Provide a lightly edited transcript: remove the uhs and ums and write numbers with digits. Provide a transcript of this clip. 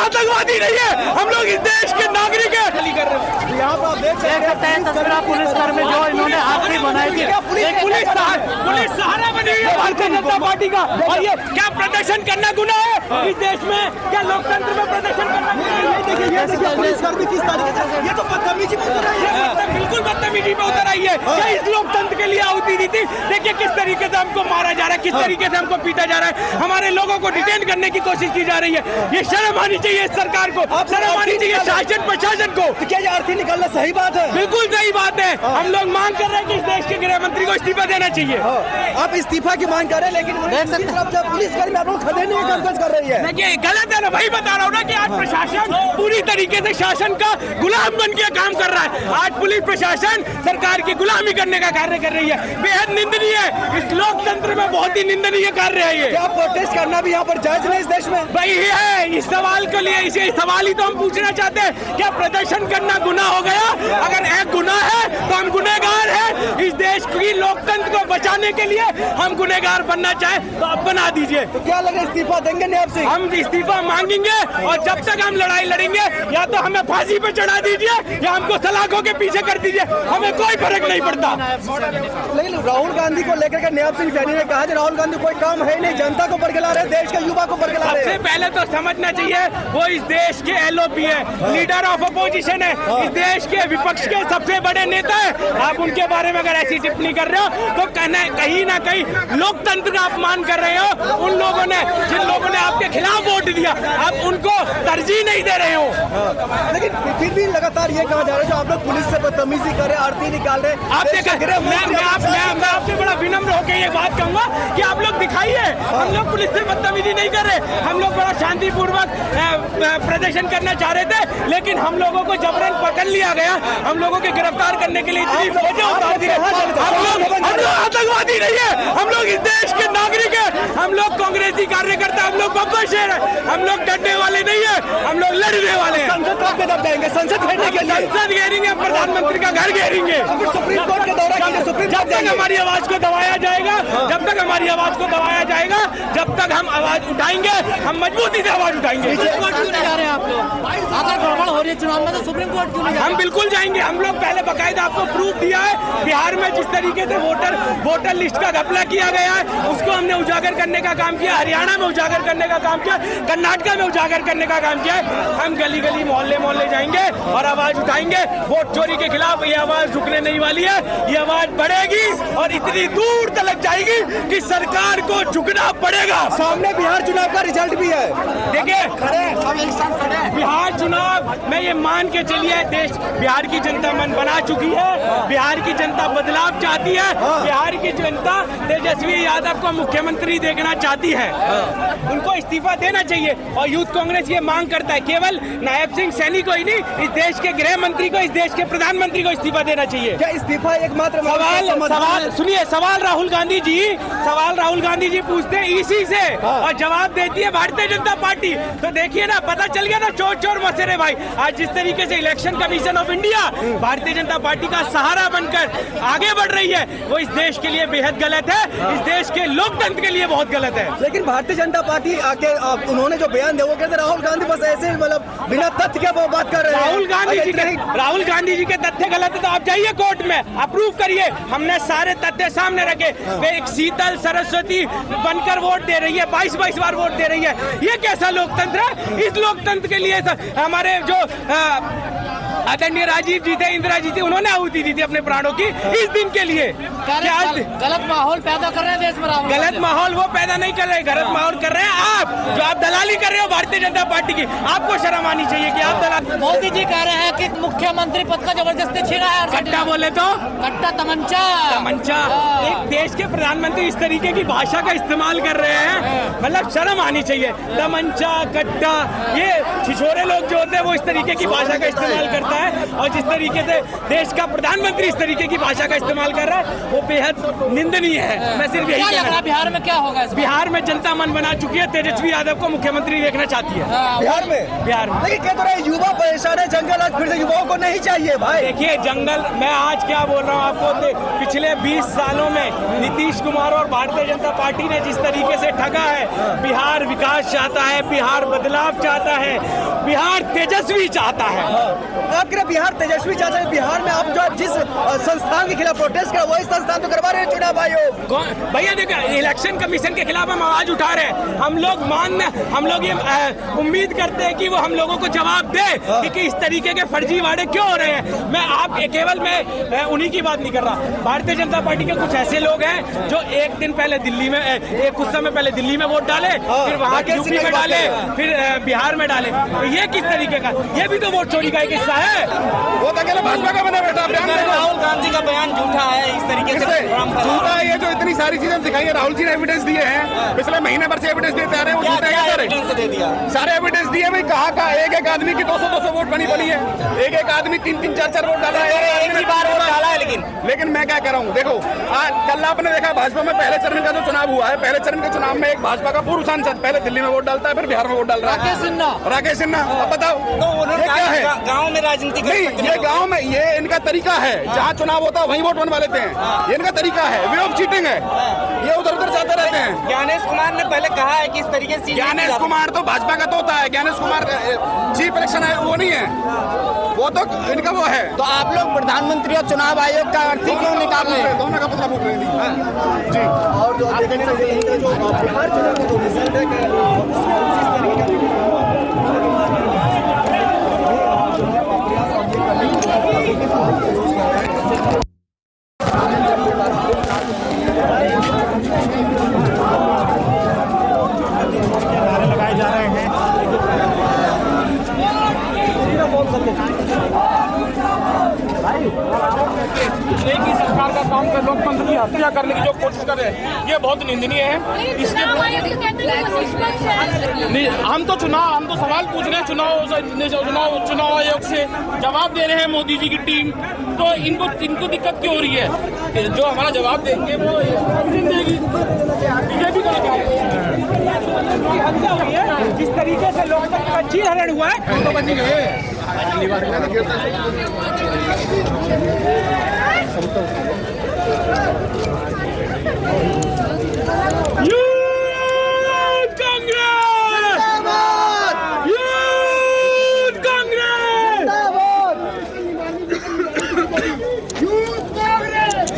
आतंकवादी नहीं है, हम लोग इस देश के नागरिक हैं। यहाँ पर आप देख सकते हैं तस्वीर पुलिसकर्मी जो इन्होंने आखिरी बनाई थी। पुलिस सहारा बनी हुई है भारतीय जनता पार्टी का। और ये क्या प्रदर्शन करना गुनाह है इस देश में? क्या लोकतंत्र में प्रदर्शन करना गुनाह है? देखिए पुलिसकर्मी किस तरीके से, ये तो बदतमीजी पे उतर आई है, बिल्कुल बदतमीजी पे उतर आई है। क्या इस लोकतंत्र के लिए आहुति दी थी? देखिए किस तरीके से हमको मारा जा रहा है, किस तरीके से हमको पीटा जा रहा है, हमारे लोगों को डिटेन करने की कोशिश की जा रही है। ये शर्म आनी चाहिए सरकार को, शर्म आनी चाहिए शासन प्रशासन को। क्या ये अर्थी निकालना सही बात है? बिल्कुल सही बात है। हम लोग मांग कर रहे हैं कि इस देश के गृह मंत्री को इस्तीफा देना चाहिए। आप इस्तीफा की मांग कर रहे हैं, लेकिन पुलिसकर्मी आप लोग खदेड़ने की कोशिश कर रही है। देखिए गलत है ना, वही बता रहा हूँ ना कि आज प्रशासन पूरी तरीके से शासन का गुलाम बन के काम कर रहा है। आज पुलिस प्रशासन सरकार की गुलामी करने का कार्य कर रही है, बेहद निंदनीय है। इस लोकतंत्र में बहुत ही निंदनीय कार्य है ये। क्या प्रोटेस्ट करना भी यहाँ पर जायज नहीं इस देश में? वही है, इस सवाल के लिए इसे सवाल ही तो हम पूछना चाहते हैं, क्या प्रदर्शन करना गुनाह हो गया? अगर एक गुनाह है तो हम गुनहगार हैं। इस देश की लोकतंत्र को बचाने के लिए हम गुनहगार बनना चाहें तो आप बना दीजिए। तो क्या लगे इस्तीफा देंगे नहीं आपसे? हम इस्तीफा मांगेंगे और जब तक हम लड़ाई लड़ेंगे या तो हमें फांसी पे चढ़ा दीजिए या हमको सलाखों के पीछे कर दीजिए, हमें कोई फर्क नहीं पड़ता। लेकिन राहुल गांधी को लेकर के नयाब सिंह सैनी ने कहा कि राहुल गांधी कोई काम है नहीं, जनता को बरगला रहे, देश के युवा को बरगला रहे। सबसे पहले तो समझना चाहिए वो इस देश के एलओपी है, लीडर ऑफ अपोजिशन है, इस देश के विपक्ष के सबसे बड़े नेता है। आप उनके बारे में अगर ऐसी टिप्पणी कर रहे हो तो कहीं ना कहीं लोकतंत्र का अपमान कर रहे हो। उन लोगों ने जिन लोगों ने आपके खिलाफ वोट दिया, आप उनको तरजीह नहीं दे रहे हो। लेकिन फिर भी लगातार ये कहा जा रहा है जो आप लोग पुलिस से बदतमीजी कर रहे, आरती निकाल रहे। आप मैं आपसे बड़ा विनम्र होकर ये बात कहूंगा कि आप लोग दिखाइए, हम लोग पुलिस से बदतमीजी नहीं कर रहे, हम लोग बड़ा शांतिपूर्वक प्रदर्शन करना चाह रहे थे, लेकिन हम लोगों को जबरन पकड़ लिया गया। हम लोगों के गिरफ्तार करने के लिए इतनी फौजें उतार दी। हम लोग आतंकवादी नहीं है, हम लोग इस देश के नागरिक हैं, हम लोग कांग्रेसी कार्यकर्ता, हम लोग बब्बर शेर है, हम लोग डरने वाले नहीं है, हम लोग लड़ने वाले हैं। संसद कब तक जाएंगे? संसद घेरने के लिए संसद घेरेंगे, प्रधानमंत्री का घर घेरेंगे। सुप्रीम कोर्ट के दौरा कीजिए, सुप्रीम जब तक हमारी आवाज को दबाया जाएगा, जब तक हमारी आवाज को दबाया जाएगा, जब तक हम आवाज उठाएंगे, हम मजबूती से आवाज उठाएंगे। सुप्रीम कोर्ट क्यों नहीं जा रहे आप लोग? अगर गड़बड़ हो रही है चुनाव में तो सुप्रीम कोर्ट क्यों नहीं जा रहे? हम बिल्कुल जाएंगे। हम लोग पहले बाकायदा आपको प्रूफ दिया है। बिहार में जिस तरीके से वोटर लिस्ट का घपला किया गया है, उसको हमने उजागर करने का काम किया। हरियाणा में उजागर करने का काम किया, कर्नाटक में उजागर करने का काम किया है। हम गली गली मोहल्ले मोहल्ले जाएंगे और आवाज उठाएंगे। वोट चोरी के खिलाफ ये आवाज रुकने नहीं वाली है, ये आवाज बढ़ेगी और इतनी दूर तक जाएगी कि सरकार को झुकना पड़ेगा। सामने बिहार चुनाव का रिजल्ट भी है। देखिए बिहार चुनाव में ये मान के चलिए, देश बिहार की जनता मन बना चुकी है, बिहार की जनता बदलाव चाहती है, बिहार की जनता तेजस्वी यादव को मुख्यमंत्री देखना चाहती है। उनको इस्तीफा देना चाहिए और यूथ कांग्रेस ये मांग करता है, केवल नायब सिंह सैनी को ही नहीं, इस देश के गृह मंत्री को, इस देश के प्रधानमंत्री को इस्तीफा देना चाहिए। क्या इस्तीफा एकमात्र सवाल सुनिए, सवाल राहुल गांधी जी पूछते हैं ईसी से और जवाब देती है भारतीय जनता पार्टी। तो देखिए ना, पता चल गया ना, चोर चोर मसेरे भाई। आज जिस तरीके से election commission of India Bharatiya Janata party का सहारा बनकर आगे बढ़ रही है, वो इस देश के लिए बेहद गलत है, इस देश के लोकतंत्र के लिए बहुत गलत है। लेकिन भारतीय जनता पार्टी आके उन्होंने जो बयान दिया वो कहते राहुल गांधी बस ऐसे मतलब बिना तथ्य के वो बात कर रहे हैं। राहुल गांधी जी के तथ्य गलत है तो आप जाइए कोर्ट में, अप्रूव करिए। हमने सारे तथ्य सामने रखे। वे एक शीतल सरस्वती बनकर वोट दे रही है, 22 बार वोट दे रही है। ये कैसा लोकतंत्र है? इस लोकतंत्र के लिए हमारे जो आदरणीय राजीव जी थे, इंदिरा जी थी, उन्होंने आहुति दी थी अपने प्राणों की इस दिन के लिए। गलत माहौल पैदा कर रहे हैं देश में राहुल। गलत माहौल वो पैदा नहीं कर रहे, गलत माहौल कर रहे हैं आप, जो आप दलाली कर रहे हो भारतीय जनता पार्टी की। आपको शर्म आनी चाहिए कि आप दलाल। मोदी जी कह रहे हैं कि मुख्यमंत्री पद का जबरदस्ती छीना है। कट्टा बोले तो कट्टा तमंचा। एक देश के प्रधानमंत्री इस तरीके की भाषा का इस्तेमाल कर रहे हैं, मतलब शर्म आनी चाहिए। तमंचा, कट्टा, ये छिछोरे लोग जो होते हैं वो इस तरीके की भाषा का इस्तेमाल करते जाता है। और जिस तरीके से देश का प्रधानमंत्री इस तरीके की भाषा का इस्तेमाल कर रहा है वो बेहद निंदनीय है। मैं सिर्फ यही क्या लग कहना रहा है बिहार में क्या होगा इस बार? बिहार में जनता मन बना चुकी है, तेजस्वी यादव को मुख्यमंत्री देखना चाहती है बिहार में। बिहार में। लेकिन कह तो रहे युवा परेशान है, जंगल आज फिर से युवाओं को नहीं चाहिए भाई। देखिए जंगल, मैं आज क्या बोल रहा हूँ आपको, पिछले 20 सालों में नीतीश कुमार और भारतीय जनता पार्टी ने जिस तरीके से ठगा है, बिहार विकास चाहता है, बिहार बदलाव चाहता है, बिहार तेजस्वी चाहता है। आप कह रहे बिहार तेजस्वी चाहते हैं, बिहार में आप जो जिस संस्थान के खिलाफ प्रोटेस्ट कर वही संस्थान तो करवा रहे हैं चुनाव आयोग। भैया देखो, इलेक्शन कमीशन के खिलाफ हम आवाज उठा रहे हैं। हम लोग ये उम्मीद करते हैं कि वो हम लोगों को जवाब दे कि इस तरीके के फर्जी वादे क्यों हो रहे हैं। मैं उन्हीं की बात नहीं कर रहा। भारतीय जनता पार्टी के कुछ ऐसे लोग हैं जो एक दिन पहले दिल्ली में कुछ समय पहले दिल्ली में वोट डाले, फिर वहाँ यूपी में डाले, फिर बिहार में डाले। तो ये किस तरीके का, ये भी तो वोट चोरी का एक हिस्सा है। वो तो अकेले भाजपा का बना बैठा। राहुल गांधी का बयान झूठा है, इस तरीके से झूठा है। ये जो इतनी सारी चीजें दिखाई है, राहुल जी ने एविडेंस दिए हैं, पिछले महीने भर से एविडेंस देते आ रहे हैं। वो झूठे हैं सारे एविडेंस दिए भाई। कहा एक आदमी की 200 वोट बनी है, एक आदमी 3-3, 4-4 वोट डाला है, एक ही बार वोट डाला है। लेकिन मैं क्या कह रहा हूँ, देखो कल आपने देखा भाजपा में पहले चरण का जो चुनाव हुआ है, पहले चरण के चुनाव में एक भाजपा का पूर्व सांसद पहले दिल्ली में वोट डालता है, फिर बिहार में वोट डाल रहा है, राकेश सिन्हा। अब बताओ ये क्या है? गाँव में राजनीति नहीं, ये गाँव में ये इनका तरीका है, जहाँ चुनाव होता है वहीं वोट बनवा लेते हैं। ये इनका तरीका है, वे ऑफ चीटिंग है। ये उधर उधर जाते रहते हैं। ज्ञानेश कुमार ने पहले कहा है कि इस तरीके से ज्ञानेश कुमार तो भाजपा का तोता है। ज्ञानेश कुमार चीफ इलेक्शन है, वो नहीं है, वो तो इनका वो है। तो आप लोग प्रधानमंत्री और चुनाव आयोग का अर्थी क्यों निकाल रहे हैं? दोनों का पता फूक रहे हैं जी। और जो आप देखने से इनका जो बिहार चुनाव का जो रिजल्ट है लगाए जा रहे हैं। एक ही सरकार का काम कर लोकतंत्र की हत्या करने की जो कोशिश कर रहे हैं, ये बहुत निंदनीय है। इसके नहीं, हम तो सवाल पूछ रहे हैं चुनाव आयोग से, जवाब दे रहे हैं मोदी जी की टीम। तो इनको दिक्कत क्यों हो रही है? जो हमारा जवाब देंगे वो देगी। बीजेपी को हत्या हुई है, जिस तरीके से लोकतंत्र का चीरहरण हुआ है, तो बनी गए। Youth Congress, youth Congress, youth Congress,